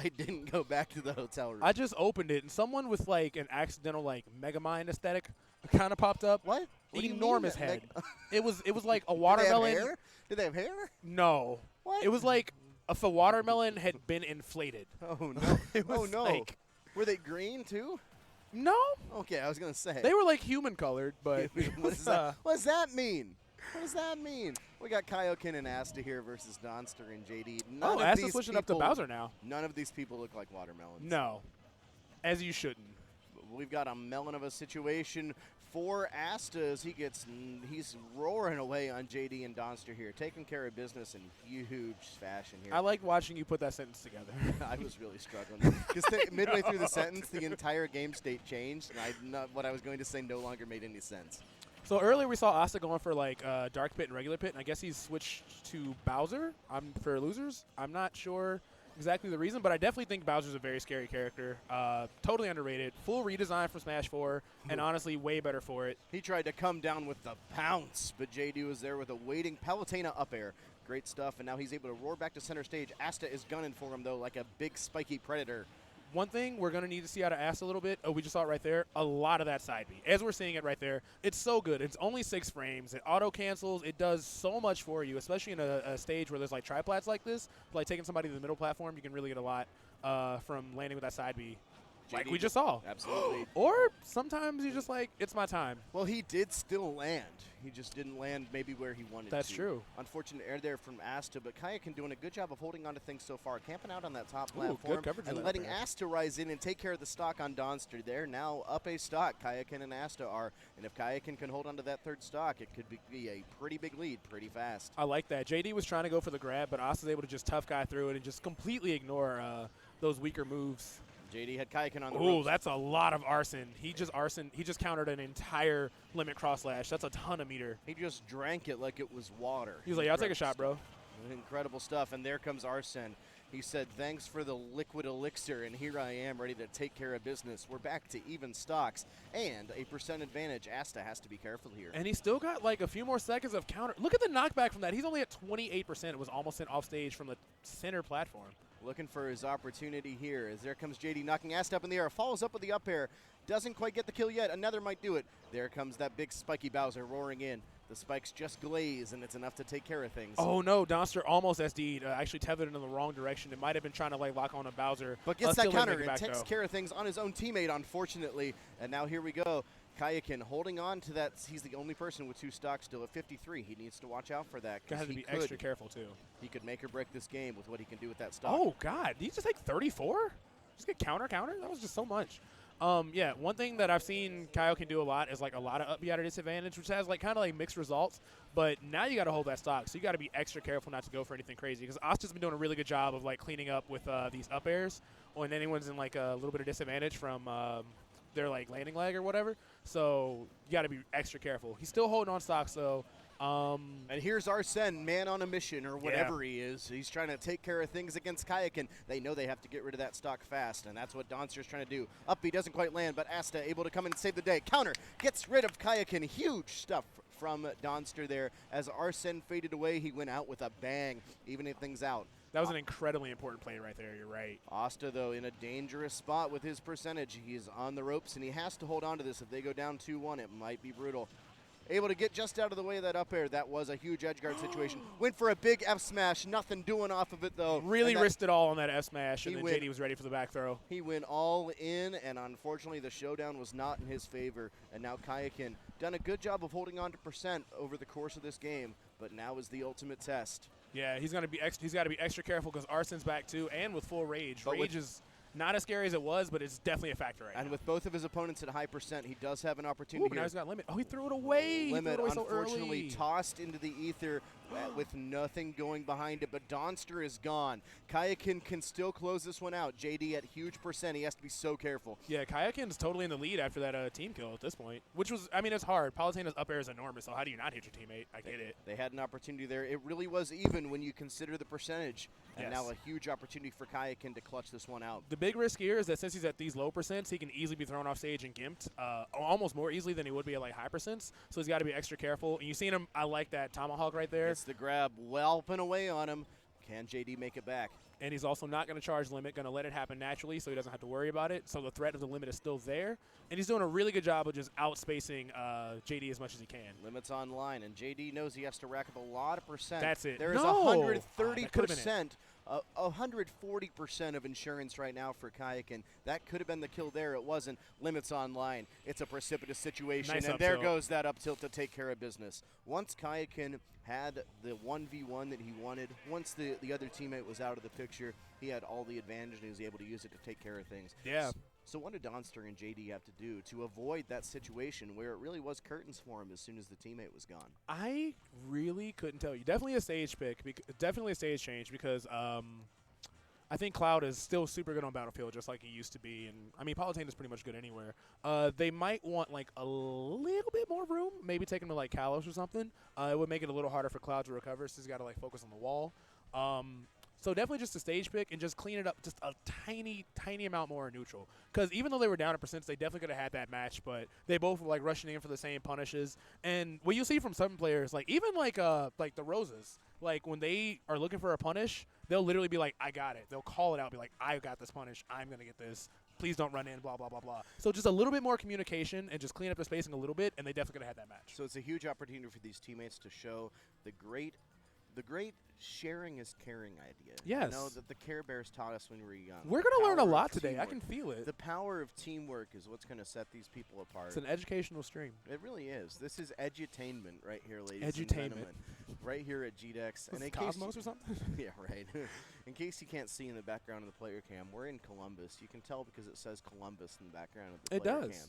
I didn't go back to the hotel room. I just opened it, and someone with like an accidental like Megamind aesthetic kind of popped up. What? What do you mean Enormous that head. It was like a watermelon. Did they have hair? Did they have hair? No. What? It was like if a watermelon had been inflated. Oh no! It was oh no! like- Were they green too? No. Okay, I was gonna say. They were like human colored, but what does that? What does that mean? What does that mean? We got Kayoken and Asta here versus Donnster and JD. None of Asta's these switching up to people- Bowser now. None of these people look like watermelons. No. As you shouldn't. We've got a melon of a situation for Asta as he's roaring away on JD and Donnster here, taking care of business in huge fashion here. I like watching you put that sentence together. I was really struggling because midway through the sentence, the entire game state changed, and what I was going to say no longer made any sense. So earlier we saw Asta going for like Dark Pit and Regular Pit, and I guess he's switched to Bowser. For losers. I'm not sure exactly the reason, but I definitely think Bowser's a very scary character. Totally underrated. Full redesign from Smash 4, and honestly way better for it. He tried to come down with the pounce, but JD was there with a waiting Palutena up air. Great stuff, and now he's able to roar back to center stage. Asta is gunning for him, though, like a big spiky predator. One thing we're going to need to see out of Asta a little bit, we just saw it right there, a lot of that side B. As we're seeing it right there, it's so good. It's only 6 frames. It auto-cancels. It does so much for you, especially in a stage where there's like triplats like this. Like taking somebody to the middle platform, you can really get a lot from landing with that side B. Like we just saw. Absolutely. Or sometimes you're just like, it's my time. Well, he did still land. He just didn't land maybe where he wanted to. That's true. Unfortunate air there from Asta, but Kayoken doing a good job of holding on to things so far, camping out on that top platform good coverage and letting Asta rise in and take care of the stock on Donnster. They're now up a stock, Kayoken and Asta are, and if Kayoken can hold on to that third stock, it could be a pretty big lead pretty fast. I like that. JD was trying to go for the grab, but Asta's able to just tough guy through it and just completely ignore those weaker moves. JD had Kayoken on the Ooh, ropes. that's a lot of arson. He just countered an entire limit cross slash. That's a ton of meter. He just drank it like it was water. He was like, yeah, I'll take a shot, bro. Incredible stuff. And there comes Arsene. He said, thanks for the liquid elixir, and here I am ready to take care of business. We're back to even stocks and a percent advantage. Asta has to be careful here. And he still got like a few more seconds of counter. Look at the knockback from that. He's only at 28%. It was almost sent off stage from the center platform. Looking for his opportunity here as there comes JD knocking Asta up in the air. Follows up with the up air. Doesn't quite get the kill yet. Another might do it. There comes that big spiky Bowser roaring in. The spikes just glaze, and it's enough to take care of things. Oh, no. Donnster almost SD'd. Actually tethered in the wrong direction. It might have been trying to like lock on a Bowser. But gets that counter and back, takes though. care of things on his own teammate, unfortunately. And now here we go. Kayoken holding on to that. He's the only person with 2 stocks still at 53. He needs to watch out for that. Got to be extra careful, too. He could make or break this game with what he can do with that stock. Oh, God. Did he just take 34? Just get counter? That was just so much. Yeah, one thing that I've seen Kayoken do a lot is like a lot of up B at a disadvantage, which has like kind of like mixed results. But now you got to hold that stock, so you got to be extra careful not to go for anything crazy. Because Asta's been doing a really good job of like cleaning up with these up airs when anyone's in like a little bit of disadvantage from their like landing lag or whatever. So you got to be extra careful. He's still holding on stock, so. And here's Arsene, man on a mission or whatever he is. He's trying to take care of things against Kayoken. They know they have to get rid of that stock fast, and that's what Donnster's trying to do. Up B doesn't quite land, but Asta able to come and save the day. Counter gets rid of Kayoken. Huge stuff from Donnster there. As Arsene faded away, he went out with a bang, evening things out. That was an incredibly important play right there. You're right. Asta, though, in a dangerous spot with his percentage. He's on the ropes, and he has to hold on to this. If they go down 2-1, it might be brutal. Able to get just out of the way of that up air. That was a huge edge guard situation. Went for a big F smash. Nothing doing off of it, though. Really risked it all on that F smash, and then JD was ready for the back throw. He went all in, and unfortunately the showdown was not in his favor. And now Kayoken done a good job of holding on to percent over the course of this game, but now is the ultimate test. Yeah, he's got to be extra careful because Arsene's back too, and with full rage. Rage is not as scary as it was, but it's definitely a factor right now. And with both of his opponents at high percent, he does have an opportunity here. Now he's got limit. Oh, he threw it away. Limit, he threw it away unfortunately, so tossed into the ether with nothing going behind it. But Donnster is gone. Kayoken can still close this one out. JD at huge percent. He has to be so careful. Yeah, Kayoken's totally in the lead after that team kill at this point, which was, I mean, it's hard. Palutena's up air is enormous, so how do you not hit your teammate? I get it. They had an opportunity there. It really was even when you consider the percentage. And now a huge opportunity for Kayoken to clutch this one out. The big risk here is that since he's at these low percents, he can easily be thrown off stage and gimped, almost more easily than he would be at like high percents. So he's got to be extra careful. And you seen him, I like that tomahawk right there. It's the grab, whelping away on him. Can JD make it back? and he's also not going to charge limit, going to let it happen naturally so he doesn't have to worry about it. So the threat of the limit is still there, and he's doing a really good job of just outspacing JD as much as he can. Limits online, and JD knows he has to rack up a lot of percent. That's it. There is 130%. 140% of insurance right now for Kayoken. That could have been the kill there. It wasn't. Limits online. It's a precipitous situation, Nice and up there tilt. goes that up tilt to take care of business. Once Kayoken had the 1v1 that he wanted, once the other teammate was out of the picture, he had all the advantage, and he was able to use it to take care of things. Yeah. So what did Donnster and JD have to do to avoid that situation where it really was curtains for him as soon as the teammate was gone? I really couldn't tell you. Definitely a stage pick. Definitely a stage change because I think Cloud is still super good on Battlefield, just like he used to be. And I mean, Palutena is pretty much good anywhere. They might want like a little bit more room, maybe take him to like Kalos or something. It would make it a little harder for Cloud to recover, so he's got to like focus on the wall. So definitely just a stage pick and just clean it up just a tiny, tiny amount more in neutral. Because even though they were down in percents, they definitely could have had that match. But they both were like rushing in for the same punishes. And what you see from some players, like even like the Roses, like when they are looking for a punish, they'll literally be like, I got it. They'll call it out, be like, I got this punish. I'm going to get this. Please don't run in, blah, blah, blah, blah. So just a little bit more communication and just clean up the spacing a little bit, and they definitely could have had that match. So it's a huge opportunity for these teammates to show the great sharing is caring idea. Yes. You know, that the Care Bears taught us when we were young. We're going to learn a Power of lot today. I teamwork. can feel it. The power of teamwork is what's going to set these people apart. It's an educational stream. It really is. This is edutainment right here, ladies and Edutainment. gentlemen. Right here at GDEX. Is in it case Cosmos or something? yeah, right. In case you can't see in the background of the player cam, we're in Columbus. You can tell because it says Columbus in the background of the It player does. cam.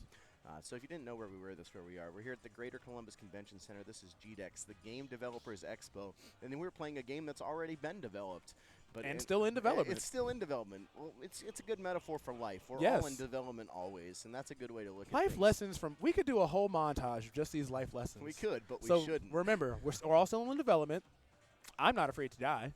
So if you didn't know where we were, this is where we are. We're here at the Greater Columbus Convention Center. This is GDEX, the Game Developers Expo. And then we're playing a game that's already been developed. And still in development. It's still in development. Well, it's a good metaphor for life. We're Yes. all in development always, and that's a good way to look at Life things. lessons from, we could do a whole montage of just these life lessons. We could, but we So shouldn't. remember, we're all still in development. I'm not afraid to die.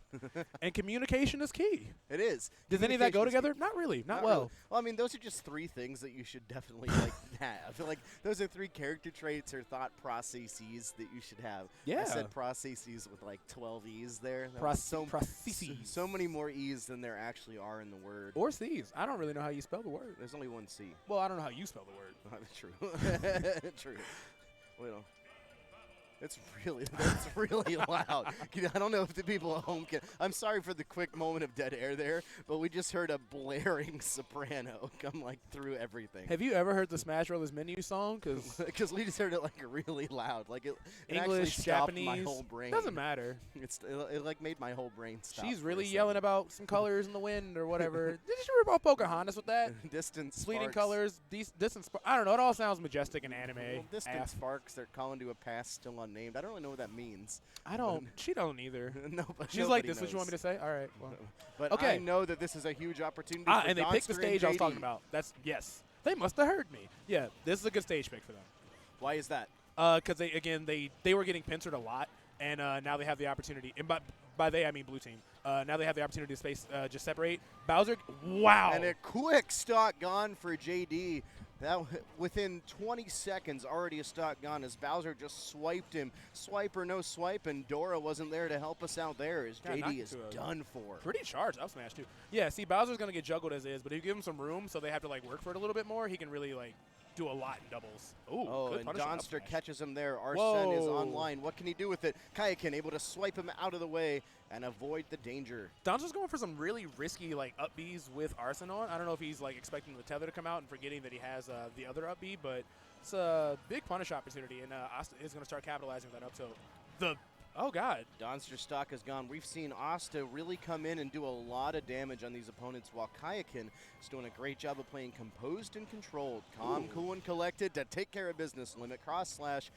And communication is key. It is. Does any of that go Communication is together? key. Not really. Not Really. well. Well, I mean, those are just three things that you should definitely like have. I feel like those are three character traits or thought processes that you should have. Yeah. I said processes with like 12 E's there. That Processes. was so many more E's than there actually are in the word. Or C's. I don't really know how you spell the word. There's only one C. Well, I don't know how you spell the word. True. True. Well, that's really loud. I don't know if the people at home can. I'm sorry for the quick moment of dead air there, but we just heard a blaring soprano come like through everything. Have you ever heard the Smash Brothers menu song? Because we just heard it like really loud, like it actually English, stopped Japanese, my whole brain. doesn't matter. It like made my whole brain stop. She's for a really second. yelling about some colors in the wind or whatever. Did you rip off Pocahontas with that? Distance Fleeting sparks. colors, distance. I don't know. It all sounds majestic and anime. Well, distance AF. sparks. They're calling to a past still unnamed. I don't really know what that means. I don't. She don't either. No, but She's like, "This is what you want me to say?" All right. Well. But Okay. I know that this is a huge opportunity. Ah, for and they picked the Donnster stage and I was talking JD. about. That's yes. They must have heard me. Yeah, this is a good stage pick for them. Why is that? Because they were getting pincered a lot, and now they have the opportunity. And by they I mean blue team. Now they have the opportunity to space just separate. Bowser, wow. And a quick stock gone for JD. That within 20 seconds, already a stock gone as Bowser just swiped him. Swipe or no swipe, and Dora wasn't there to help us out there as Got knocked JD is into a done for. Pretty charged up smash too. Yeah, see, Bowser's gonna get juggled as is, but if you give him some room, so they have to like work for it a little bit more, he can really like do a lot in doubles. Ooh, Oh, good and punish on up Donnster smash. catches him there. Arsene is Whoa. online. What can he do with it? Kayoken able to swipe him out of the way and avoid the danger. Donster's going for some really risky like up Bs with Arsene on. I don't know if he's like expecting the tether to come out and forgetting that he has the other up B, but it's a big punish opportunity, and Asta is going to start capitalizing that up tilt. Oh God. Donnster's stock is gone. We've seen Asta really come in and do a lot of damage on these opponents, while Kayoken is doing a great job of playing composed and controlled, calm, Ooh. cool, and collected to take care of business. Limit cross slash.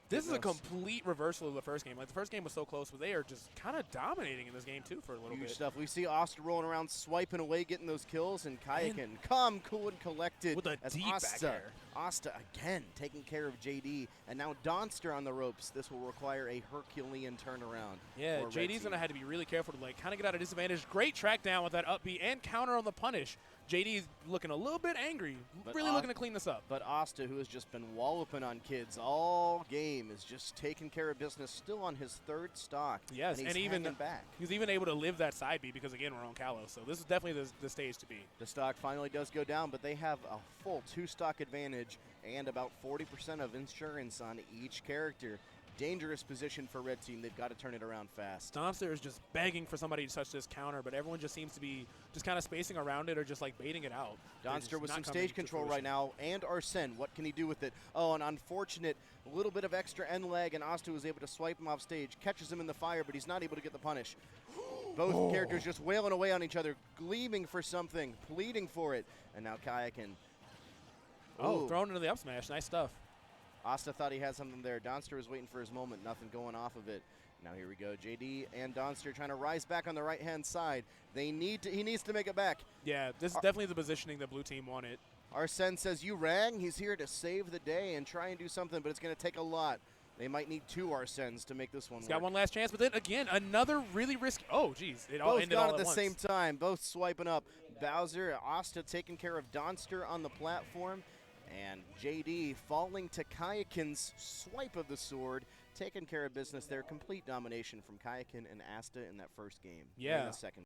This is a Goodness. complete reversal of the first game. Like, the first game was so close, but they are just kind of dominating in this game, too, for a little Huge bit. stuff. We see Asta rolling around, swiping away, getting those kills, and Kayoken calm, cool, and collected With a as deep back Asta air. Asta again taking care of JD, and now Donnster on the ropes. This will require a Herculean turnaround. Yeah, JD's going to have to be really careful to like kind of get out of disadvantage. Great track down with that up B and counter on the punish. JD's looking a little bit angry, really looking to clean this up. But Asta, who has just been walloping on kids all game, is just taking care of business, still on his 3rd stock. Yes, and he's even back. He's even able to live that side B because, again, we're on Kalos. So this is definitely the stage to be. The stock finally does go down, but they have a full 2-stock advantage and about 40% of insurance on each character. Dangerous position for red team. They've got to turn it around fast. Donnster is just begging for somebody to touch this counter, but everyone just seems to be just kind of spacing around it or just like baiting it out. Donnster with some stage control right now, and Arsene. What can he do with it? Oh, an unfortunate little bit of extra end leg, and Asta was able to swipe him off stage, catches him in the fire, but he's not able to get the punish. Both characters just wailing away on each other, gleaming for something, pleading for it, and now Kayoken. Oh, thrown into the up smash. Nice stuff. Asta thought he had something there. Donnster was waiting for his moment. Nothing going off of it. Now here we go. JD and Donnster trying to rise back on the right-hand side. He needs to make it back. Yeah, this is definitely the positioning the blue team wanted. Arsene says, you rang. He's here to save the day and try and do something, but it's going to take a lot. They might need 2 Arsenes to make this one work. Got one last chance, but then again, another really risky. Oh, geez. It all both ended gone all at the once. same time. Both swiping up. Bowser, Asta taking care of Donnster on the platform. And JD falling to Kayoken's swipe of the sword, taking care of business there. Complete domination from Kayoken and Asta in that first game. Yeah. In the second.